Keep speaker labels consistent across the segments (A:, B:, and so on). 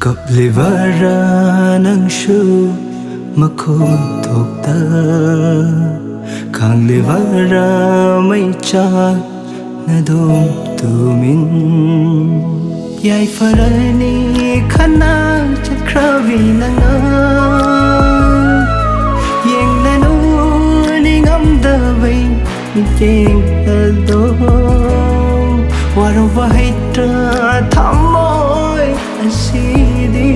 A: กับลิวารานังชูมาโคตกตาข้างลิวาราไม่จากนาดมตูมินยายฟารานีขนาจะคราวีนางยังนานูนี่งำเดวิมีเจงเอโดว่าเราว่าให้เธอทำโมยอาชีดี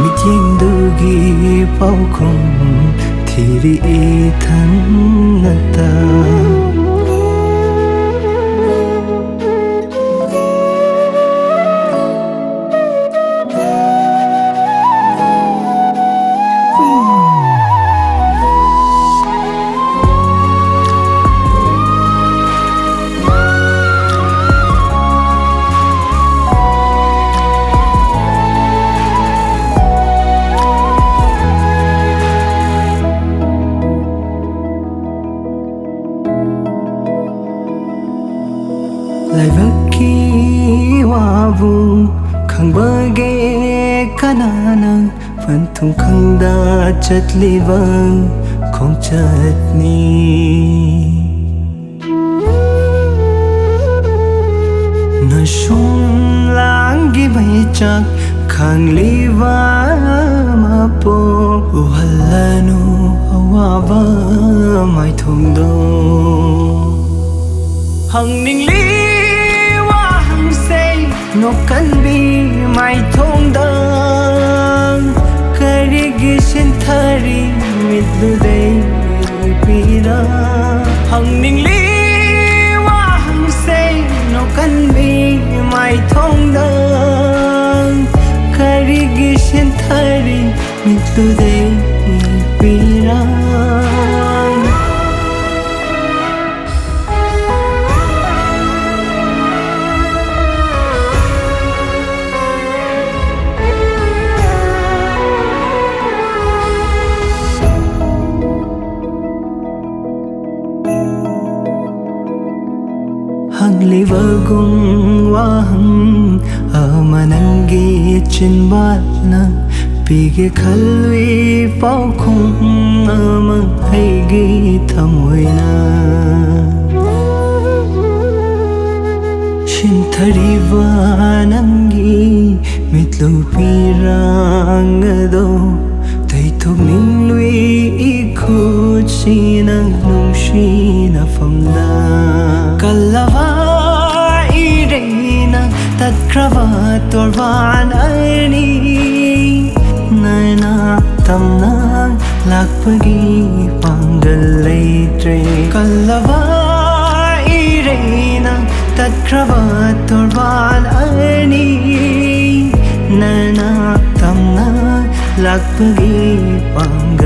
A: มีเจียงดูกีเป้าคงที่รีทันนาตาไลวักคีวาบุขังเบเกขนานังฝันทุ่งขังดาจัดลีวังของจัดนี้นาชุมลางกีใบจากขังลีวามาโปวัลลานูอวาบาไม่ทุ่งดงหังนิ่งลีนกกันบีไม่ทงดังคาริกิฉันทารีมิดลุเดย์ปีราหังนิ่งลีว่าหังเซนกกันบีไม่ทงดังคาริกิฉันทารีมิดลุเดย์ปีราหังลิวกุงว่าหังอามานังกีจินบาลนะปีเกขัลวีเป้าคงอามาให้กีทำไว้นะฉันทารีวานังกีมิตลูปีรังโดแต่ทุกนิ่งลุยอีคูชีนังนุ่งชีนัฟมดากัลลาวาอีเรนังตัดคราบตัววานไอนี่นานาตำนานลักพกีฟังเดลัยเตรกัลลาวาอีเรนังตัดคราบตัววานไอนี่นานาตำนานลักพกีฟังเด